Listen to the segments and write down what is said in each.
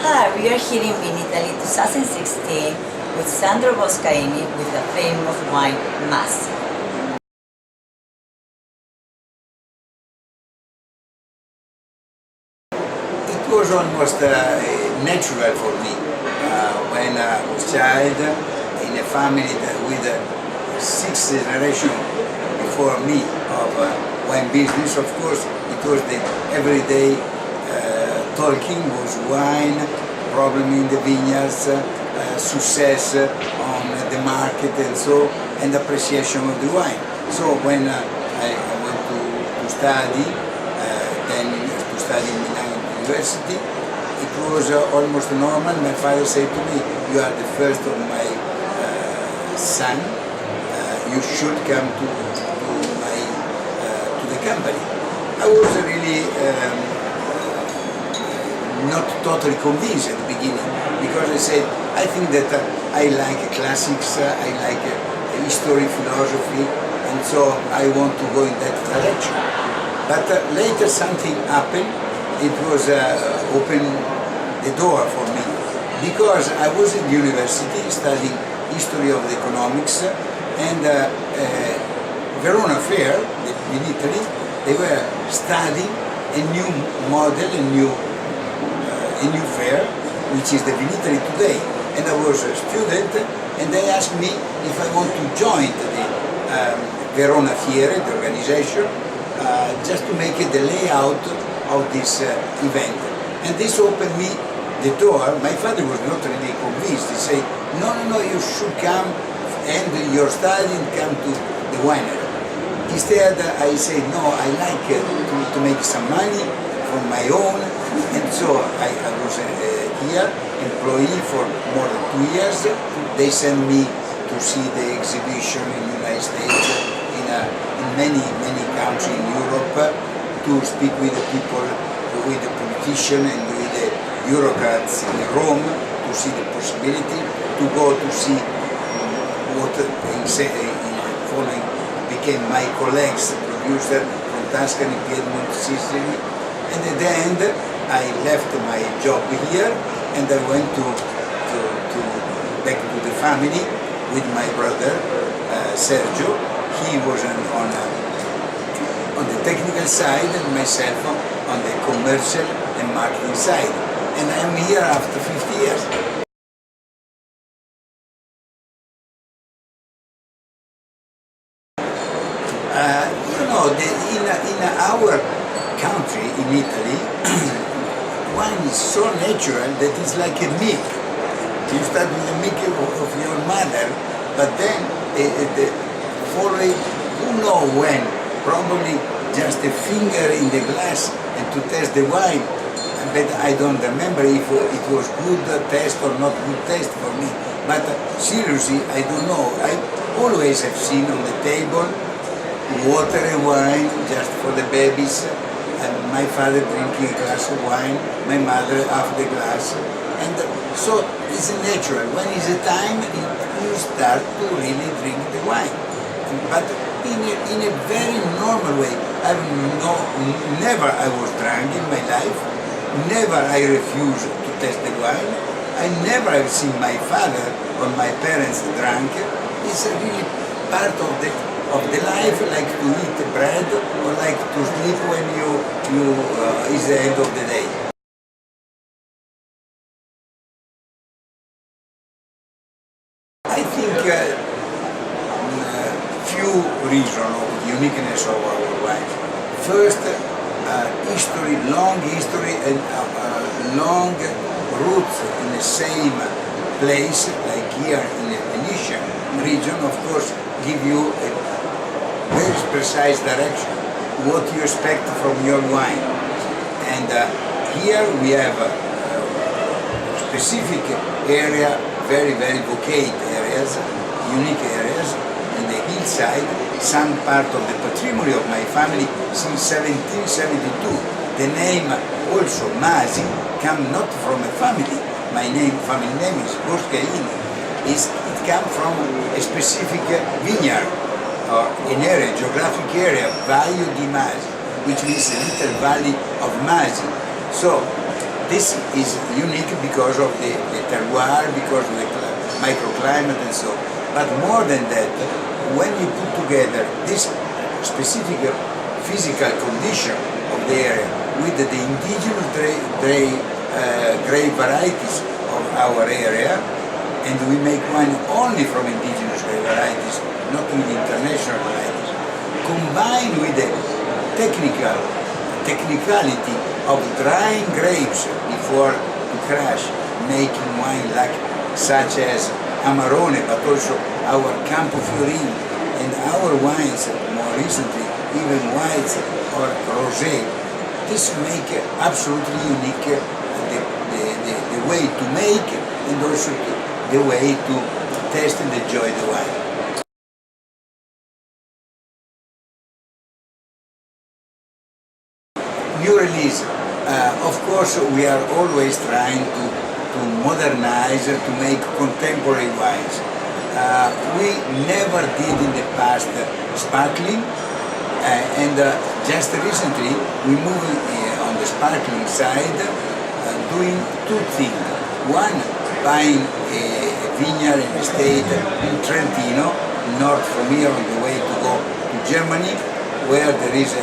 Hi, we are here in Vinitaly 2016 with Sandro Boscaini with the famous wine Masi. It was almost natural for me when I was a child in a family with six generations before me of wine business. Of course, it was the everyday talking was wine, problem in the vineyards, success on the market and appreciation of the wine. So when I went to study, then to study in Milan University, it was almost normal. My father said to me, "You are the first of my son. You should come to the company." I was really not totally convinced at the beginning, because I said, I think that I like classics, I like history, philosophy, and so I want to go in that direction. But later something happened. It was open the door for me, because I was in university studying history of the economics, and Verona Fair in Italy, they were studying a new model, a new fair, which is the Vinitaly today. And I was a student, and they asked me if I want to join the Verona Fiere, the organization, just to make the layout of this event. And this opened me the door. My father was not really convinced. He said, no, you should come and your studying come to the winery. Instead, I said, no, I like to make some money from my own. And so I was here, employee for more than 2 years. They sent me to see the exhibition in the United States, in many countries in Europe, to speak with the people, with the politicians and with the bureaucrats in Rome, to see the possibility, to go to see what following became my colleagues, producer from Tuscany, Piedmont, Sicily. And at the end, I left my job here and I went back to the family with my brother Sergio. He was on the technical side and myself on the commercial and marketing side. And I'm here after 50 years. In our country, in Italy, wine is so natural that it's like a milk. You start with the milk of your mother, but then following, who know when, probably just a finger in the glass and to taste the wine. But I don't remember if it was good taste or not good taste for me. But seriously, I don't know. I always have seen on the table water and wine just for the babies. And my father drinking a glass of wine, my mother half the glass. And so it's natural. When is the time you start to really drink the wine. But in a very normal way. Never I was drunk in my life. Never I refused to taste the wine. I never have seen my father or my parents drunk. It's really part of the life, like to eat bread or like to sleep when is the end of the day. I think few reasons of the uniqueness of our wine. First, history, long history and long roots in the same place, like here in the Venetian region, of course, give you a very precise direction, what you expect from your wine. And here we have a specific area, very vocate areas, unique areas in the hillside, some part of the patrimony of my family since 1772. The name also Masi come not from a family. My family name is Boscaini. It comes from a specific vineyard, or an area, geographic area, Valle di Masi, which means the little valley of Masi. So This is unique because of the terroir, because of the microclimate and so on. But more than that, when you put together this specific physical condition of the area with the indigenous grape varieties of our area, and we make wine only from indigenous grape varieties, not with international varieties, combined with the technicality of drying grapes before to crush, making wine like such as Amarone, but also our Campo Fiorino and our wines more recently, even whites or rosé. This make absolutely unique the way to make and also the way to taste and enjoy the wine. New release. Of course, we are always trying to modernize, to make contemporary wines. We never did in the past sparkling, and just recently we moved on the sparkling side, doing two things. One, buying a vineyard and estate in Trentino, north from here on the way to go to Germany, where there is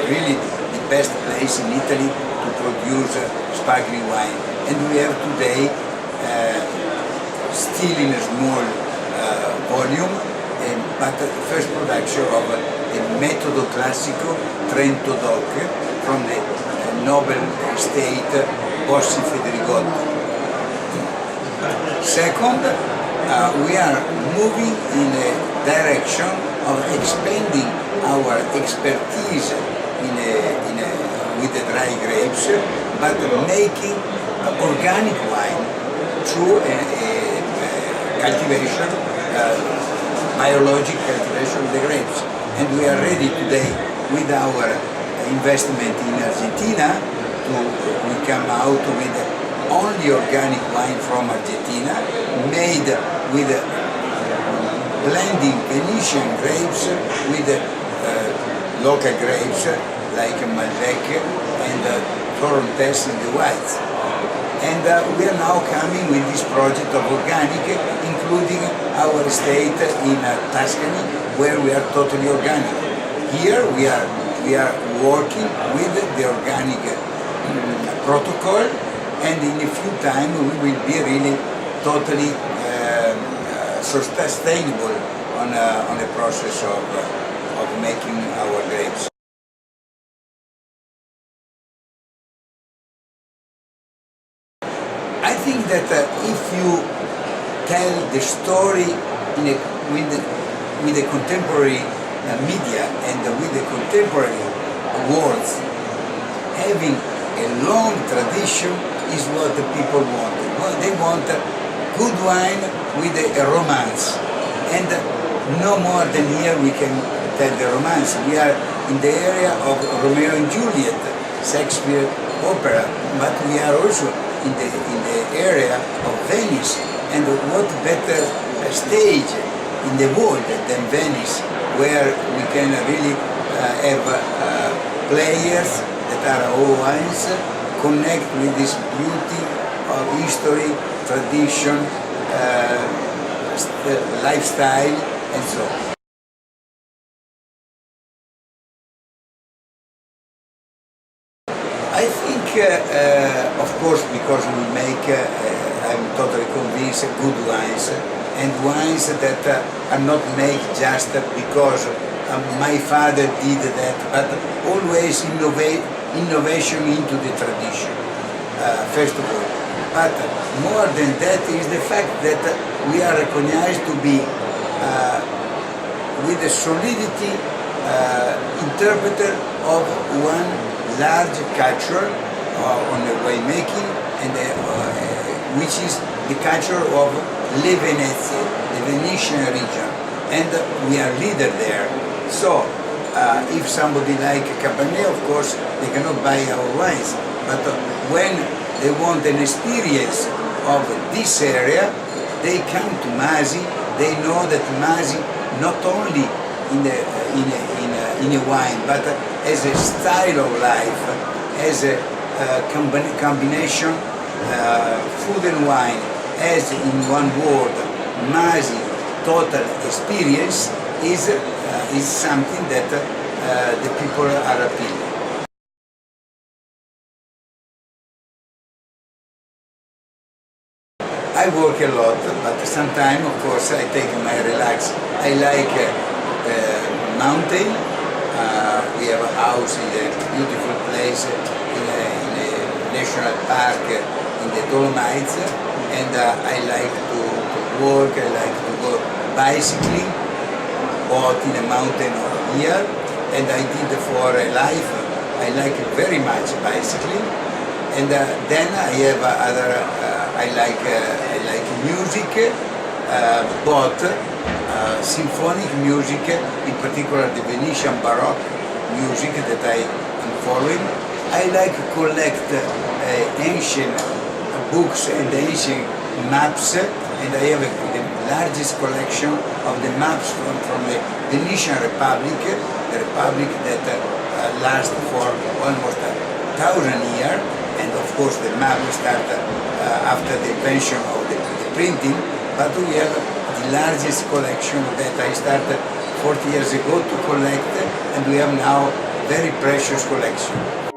really the best place in Italy to produce sparkling wine. And we have today, still in a small volume, but the first production of a Metodo Classico Trento Dott from the Nobel estate Boscaini. Second, we are moving in a direction of expanding our expertise with the dry grapes, but making organic wine through cultivation, biologic cultivation of the grapes. And we are ready today with our investment in Argentina we come out with only organic wine from Argentina, made with blending Venetian grapes with local grapes like Malbec and Torrontés in the whites. And we are now coming with this project of organic, including our estate in Tuscany, where we are totally organic. Here we are working with the organic protocol, and in a few time we will be really totally sustainable on the process of making our grapes. I think that if you tell the story with the contemporary media and with the contemporary words, having a long tradition is what the people want. They want good wine with a romance, and no more than here we can tell the romance. We are in the area of Romeo and Juliet, Shakespeare opera, but we are also in the area of Venice, and what better stage in the world than Venice, where we can really have players that are all wines, connect with this beauty of history, tradition, lifestyle, and so on. I think, of course, because we make, I'm totally convinced, good wines, and wines that are not made just because my father did that, but always innovation into the tradition, first of all. But more than that is the fact that we are recognized to be, with a solidity, interpreter of one large culture on the winemaking, and which is the culture of Le Venezie, the Venetian region, and we are leader there. So if somebody like Cabernet, of course, they cannot buy our wines, but when they want an experience of this area, they come to Masi. They know that Masi not only in a wine, but as a style of life, as a combination food and wine as in one word, Masi total experience is something that the people are appealing. I work a lot, but sometimes, of course, I take my relax. I like mountain. We have a house in a beautiful place in a national park in the Dolomites, and I like to work. I like to go bicycling, both in a mountain or here, and I did for a life. I like very much bicycling, and then I have other. I like music, both symphonic music, in particular the Venetian Baroque music that I am following. I like to collect ancient books and ancient maps, and I have the largest collection of the maps from the Venetian Republic, the republic that lasts for almost 1,000 years. And of course the map started after the invention of the printing, but we have the largest collection that I started 40 years ago to collect, and we have now very precious collection.